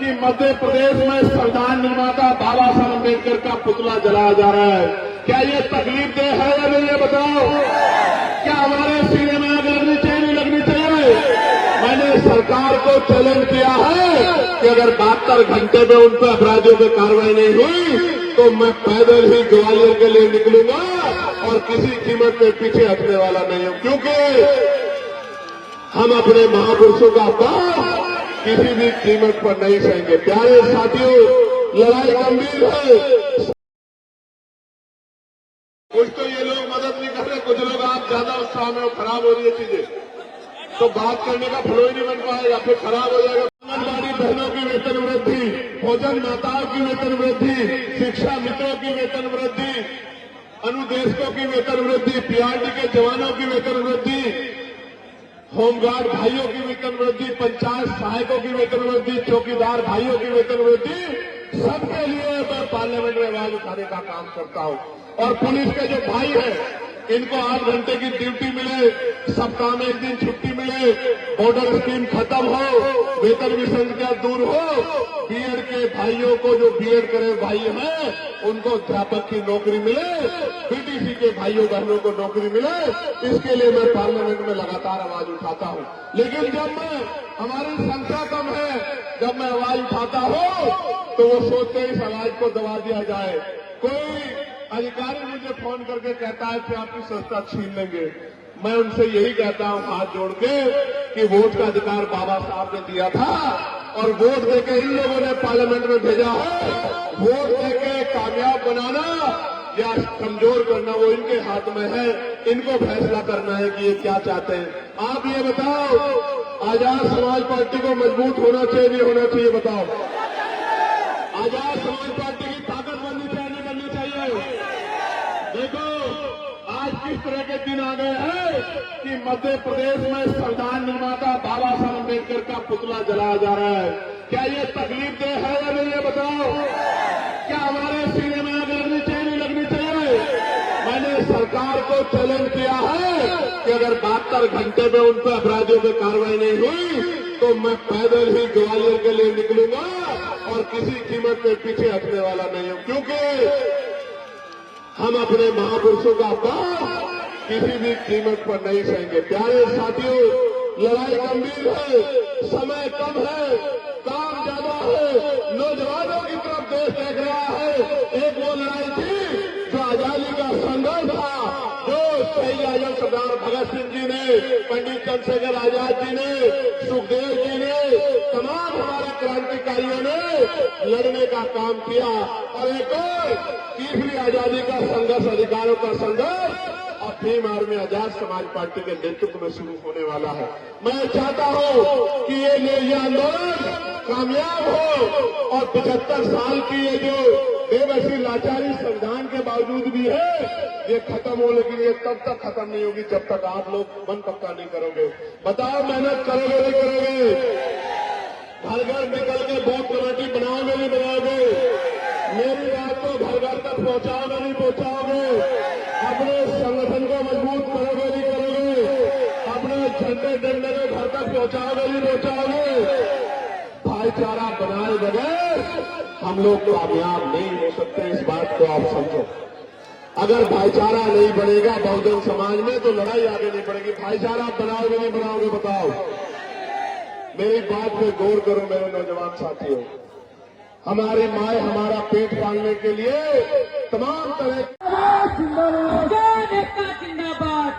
कि मध्य प्रदेश में संविधान निर्माता बाबा साहब अम्बेडकर का पुतला जलाया जा रहा है। क्या ये तकलीफ दे है या नहीं, ये बताओ। क्या हमारे सीने में आग लगनी चाहिए, नहीं लगनी चाहिए? मैंने सरकार को चैलेंज किया है कि अगर 72 घंटे में उन पर अपराधियों पर कार्रवाई नहीं हुई तो मैं पैदल ही ग्वालियर के लिए निकलूंगा और किसी कीमत पे पीछे हटने वाला नहीं हूं, क्योंकि हम अपने महापुरुषों का अपमान किसी भी कीमत पर नहीं सहेंगे। प्यारे साथियों, लड़ाई गंभीर है। कुछ तो ये लोग मदद नहीं कर रहे, कुछ लोग आप ज्यादा उत्साह में खराब हो रही है चीजें, तो बात करने का फ्लो ही नहीं बन पाएगा, फिर खराब हो जाएगा। आंगनबाड़ी बहनों की वेतन वृद्धि, भोजन माताओं की वेतन वृद्धि, शिक्षा मित्रों की वेतन वृद्धि, अनुदेशकों की वेतन वृद्धि, पीआरडी के जवानों की वेतन वृद्धि, होमगार्ड भाइयों की वेतन वृद्धि, पंचायत सहायकों की वेतन वृद्धि, चौकीदार भाइयों की वेतन वृद्धि, सबके लिए मैं पार्लियामेंट में आवाज उठाने का काम करता हूं। और पुलिस के जो भाई हैं, इनको 8 घंटे की ड्यूटी मिले, सप्ताह में 1 दिन छुट्टी मिले, बॉर्डर स्कीम खत्म हो, वेतन विसंगतियां दूर हो, बीएड के भाइयों को जो बीएड करे भाई हैं उनको अध्यापक की नौकरी मिले, बीटीसी के भाइयों बहनों को नौकरी मिले, इसके लिए मैं पार्लियामेंट में लगातार आवाज उठाता हूं। लेकिन जब मैं, हमारी संख्या कम है, जब मैं आवाज उठाता हूं तो वो सोचते हैं इस आवाज को दबा दिया जाए। कोई अधिकारी मुझे फोन करके कहता है कि आपकी संस्था छीन लेंगे। मैं उनसे यही कहता हूं हाथ जोड़ के कि वोट का अधिकार बाबा साहब ने दिया था और वोट देके इन लोगों ने पार्लियामेंट में भेजा है। वोट देके कामयाब बनाना या कमजोर करना वो इनके हाथ में है, इनको फैसला करना है कि ये क्या चाहते हैं। आप ये बताओ, आजाद समाज पार्टी को मजबूत होना चाहिए, नहीं होना चाहिए, बताओ। आजाद समाज पार्टी की ताकत बननी चाहिए, नहीं बननी चाहिए? देखो आज किस तरह के दिन आ गए हैं कि मध्य प्रदेश में संविधान निर्माता बाबा साहब अम्बेडकर का पुतला जलाया जा रहा है। क्या ये तकलीफ दे है या नहीं, ये बताओ। क्या हमारे सीने में आग लगनी चाहिए, नहीं लगनी चाहिए? मैंने सरकार को चैलेंज किया है कि अगर 72 घंटे में उन पर अपराधियों पर कार्रवाई नहीं हुई तो मैं पैदल ही ग्वालियर के लिए निकलूंगा और किसी कीमत पे पीछे हटने वाला नहीं हूं, क्योंकि हम अपने महापुरुषों का अपमान किसी भी कीमत पर नहीं सहेंगे। प्यारे साथियों, लड़ाई गंभीर है, समय कम है, काम ज्यादा है, नौजवानों की तरफ देश देख रहा है। एक वो लड़ाई थी जो आजादी का संघर्ष था, जो शहीद आजम सरदार भगत सिंह जी ने, पंडित चंद्रशेखर आजाद जी ने, सुखदेव जी ने, तमाम हमारे क्रांतिकारियों ने लड़ने का काम किया। और एक और तीसरी आजादी का संघर्ष, अधिकारों का संघर्ष अब भीम आर्मी आजाद समाज पार्टी के नेतृत्व में शुरू होने वाला है। मैं चाहता हूं कि ये आंदोलन कामयाब हो और 75 साल की ये जो बेबसी लाचारी संविधान के बावजूद भी है, ये खत्म हो, लेकिन ये तब तक खत्म नहीं होगी जब तक आप लोग मन पक्का नहीं करोगे। बताओ, मेहनत करोगे नहीं करोगे? घर घर निकल के बूथ कमेटी बनाओगे नहीं बनाओगे? मेरी बात को घर घर तक पहुंचाओगे नहीं पहुंचाओगे? अपने संगठन को मजबूत करोगे नहीं करोगे? अपने झंडे डंडे को घर तक पहुंचाओगे नहीं पहुंचाओगे? भाईचारा बनाए बगैर हम लोग कामयाब नहीं हो सकते, इस बात को आप समझो। अगर भाईचारा नहीं बनेगा बहुजन समाज में तो लड़ाई आगे नहीं बढ़ेगी। भाईचारा बनाओगे नहीं बनाओगे, बताओ। मेरी बात पे गौर करो मेरे नौजवान साथियों। हमारी माए हमारा पेट पालने के लिए तमाम तरह जिंदाबाद जिंदाबाद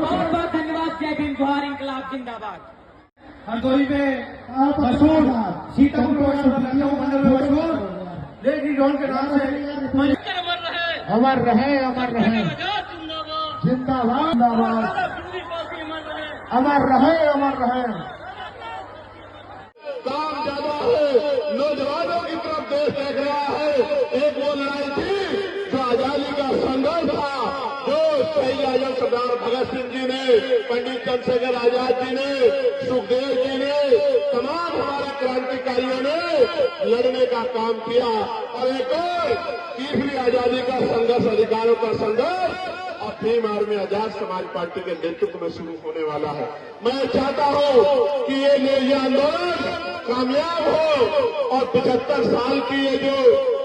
बहुत बहुत धन्यवाद। जय भीम, जोहार, इंकलाब जिंदाबाद। हरदोई में मशहूर सीतापुर मशहूर लेडी डॉन के नाम से अमर रहे, अमर रहे, जिंदाबाद जिंदाबाद, अमर रहे, अमर रहे। काम ज्यादा है, नौजवानों की तरफ देश देख रहा है। एक वो लड़ाई थी जो आजादी का संघर्ष था, जो शहीद आजम सरदार भगत सिंह जी ने, पंडित चंद्रशेखर आजाद जी ने, सुखदेव जी ने, तमाम हमारे क्रांतिकारियों ने लड़ने का काम किया। और एक और तीसरी आजादी का संघर्ष, अधिकारों का संघर्ष अब भीम आर्मी आजाद समाज पार्टी के नेतृत्व में शुरू होने वाला है। मैं चाहता हूं कि ये आंदोलन कामयाब हो और 75 साल की ये जो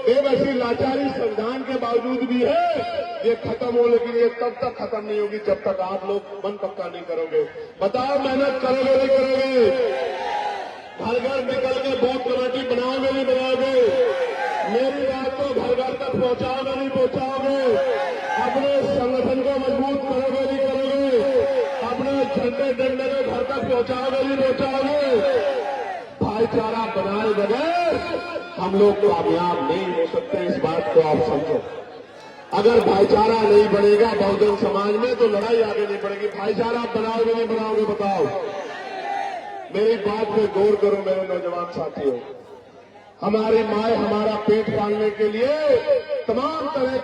बेबसी लाचारी संविधान के बावजूद भी है, ये खत्म हो, लेकिन ये तब तक खत्म नहीं होगी जब तक आप लोग मन पक्का नहीं करोगे। बताओ मेहनत करोगे नहीं करोगे? घर घर निकल के बूथ कमेटी बनाओगे नहीं बनाओगे? मेरी बात को घर घर तक पहुंचाओगे नहीं पहुंचाओगे? अपने संगठन को मजबूत करोगे नहीं करोगे? अपने झंडे डंडे को घर तक पहुंचाओगे नहीं पहुंचाओगे? भाईचारा बनाए बगैर हम लोग कामयाब नहीं हो सकते, इस बात को आप समझो। अगर भाईचारा नहीं बनेगा बहुजन समाज में तो लड़ाई आगे नहीं बढ़ेगी। भाईचारा बनाओगे नहीं बनाओगे? बताओ। मेरी बात पे गौर करो मेरे नौजवान साथियों। हमारी माए हमारा पेट पालने के लिए तमाम तरह